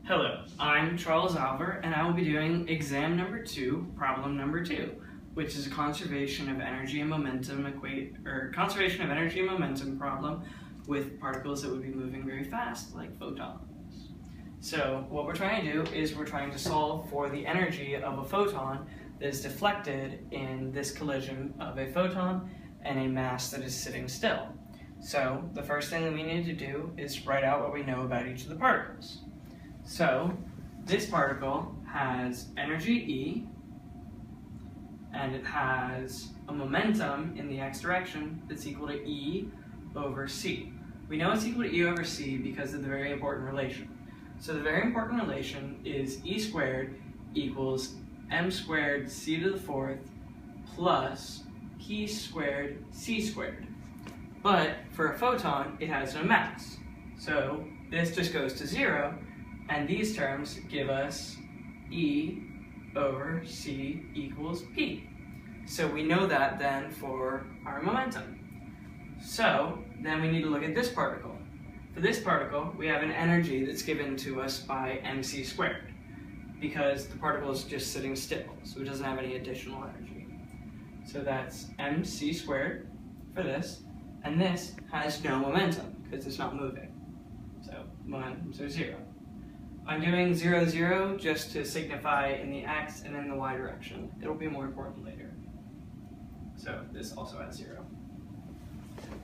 Hello, I'm Charles Alver, and I will be doing exam number 2, problem number 2, which is a conservation of energy and momentum problem with particles that would be moving very fast, like photons. So what we're trying to do is we're trying to solve for the energy of a photon that is deflected in this collision of a photon and a mass that is sitting still. So the first thing that we need to do is write out what we know about each of the particles. So this particle has energy E, and it has a momentum in the x direction that's equal to E over C. We know it's equal to E over C because of the very important relation. So the very important relation is E squared equals m squared c to the fourth plus p squared c squared. But for a photon, it has no mass. So this just goes to 0, and these terms give us E over c equals p. So we know that then for our momentum. So then we need to look at this particle. For this particle, we have an energy that's given to us by mc squared, because the particle is just sitting still, so it doesn't have any additional energy. So that's mc squared for this, and this has no momentum because it's not moving. So momentum's are 0. I'm doing 0, 0 just to signify in the x and in the y direction. It'll be more important later. So this also has 0.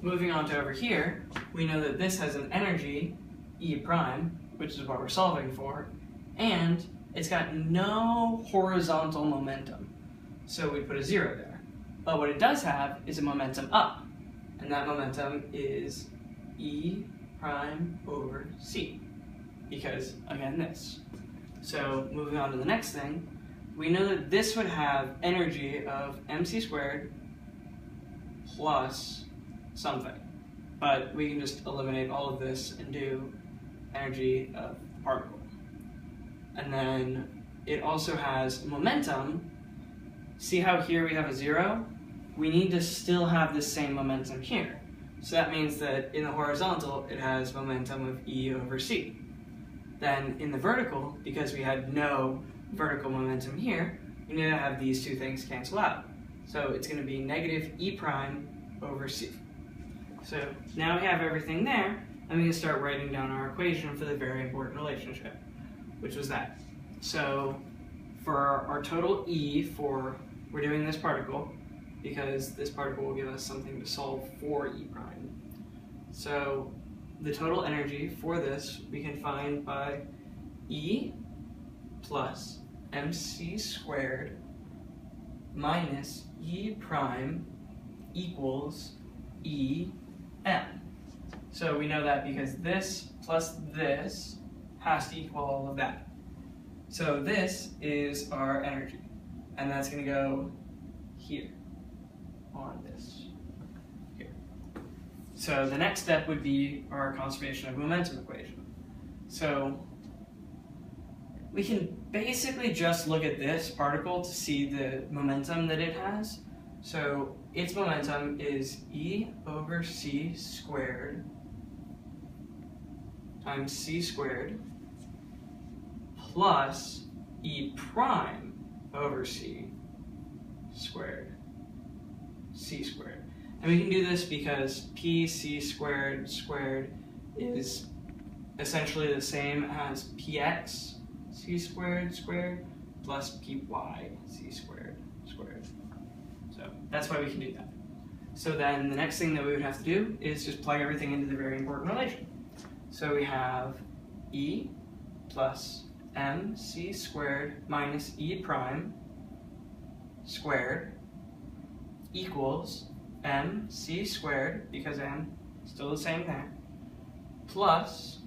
Moving on to over here, we know that this has an energy, E prime, which is what we're solving for, and it's got no horizontal momentum. So we put a 0 there. But what it does have is a momentum up, and that momentum is E prime over C, because, again, this. So moving on to the next thing, we know that this would have energy of mc squared plus something. But we can just eliminate all of this and do energy of the particle. And then it also has momentum. See how here we have a 0? We need to still have the same momentum here. So that means that in the horizontal, it has momentum of E over C. Then in the vertical, because we had no vertical momentum here, we need to have these two things cancel out. So it's going to be negative E prime over C. So now we have everything there, and we can start writing down our equation for the very important relationship, which was that. So for our total E we're doing this particle, because this particle will give us something to solve for E prime. So the total energy for this we can find by E plus mc squared minus E prime equals EM. So we know that because this plus this has to equal all of that. So this is our energy, and that's going to go here on this here. So the next step would be our conservation of momentum equation. So we can basically just look at this particle to see the momentum that it has. So its momentum is E over C squared times C squared plus E prime over C squared, C squared. And we can do this because P C squared squared is essentially the same as PX C squared squared plus PY C squared squared. So that's why we can do that. So then the next thing that we would have to do is just plug everything into the very important relation. So we have E plus mc squared minus E prime squared equals mc squared, because m is still the same there, plus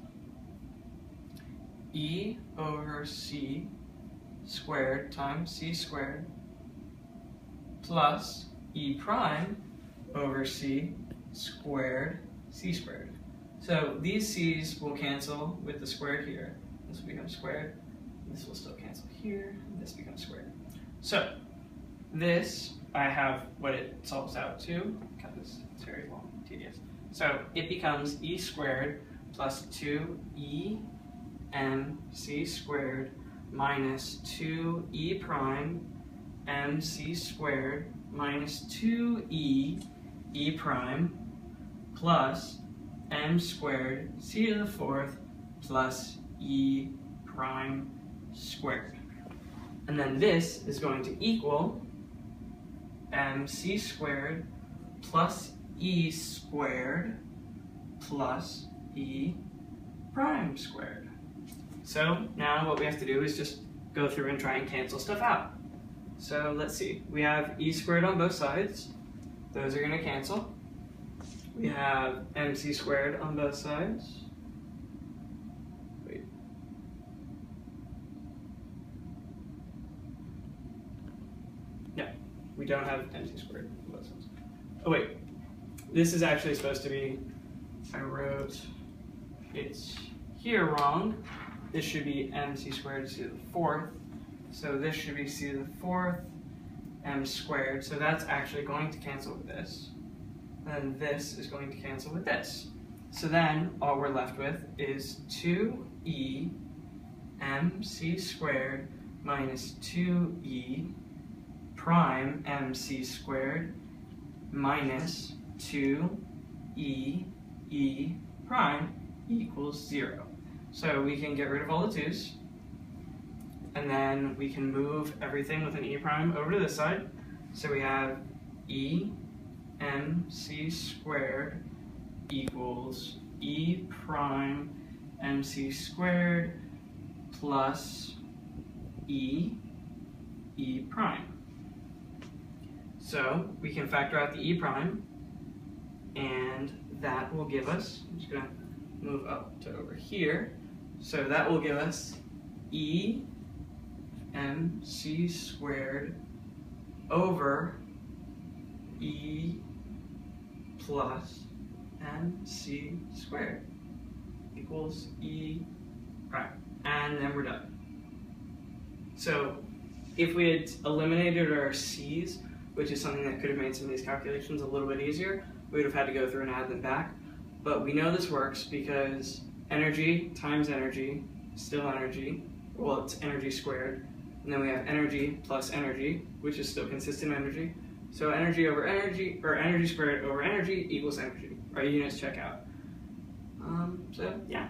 E over C squared times C squared plus E prime over C squared C squared. So these C's will cancel with the squared here. This will become squared. This will still cancel here. And this becomes squared. So this, I have what it solves out to, because it's very long, tedious. So it becomes E squared plus 2E mc squared minus 2e prime mc squared minus 2e e prime plus m squared c to the fourth plus e prime squared. And then this is going to equal mc squared plus e squared plus e prime squared. So now what we have to do is just go through and try and cancel stuff out. So let's see, we have e squared on both sides. Those are going to cancel. We have mc squared on both sides. Wait. No, we don't have mc squared on both sides. Oh wait, this is actually supposed to be, I wrote it's here wrong. This should be mc squared c to the fourth. So this should be c to the fourth m squared. So that's actually going to cancel with this. And this is going to cancel with this. So then all we're left with is 2e mc squared minus 2e prime mc squared minus 2e e prime equals 0. So we can get rid of all the 2's, and then we can move everything with an e prime over to this side. So we have e mc squared equals e prime mc squared plus e prime. So we can factor out the e prime, and that will give us, I'm just going to move up to over here, so that will give us e mc squared over e plus mc squared equals e prime. And then we're done. So if we had eliminated our c's, which is something that could have made some of these calculations a little bit easier, we would have had to go through and add them back. But we know this works because energy times energy is still energy. Well, it's energy squared. And then we have energy plus energy, which is still consistent energy. So energy over energy, or energy squared over energy equals energy. Our units check out. So yeah.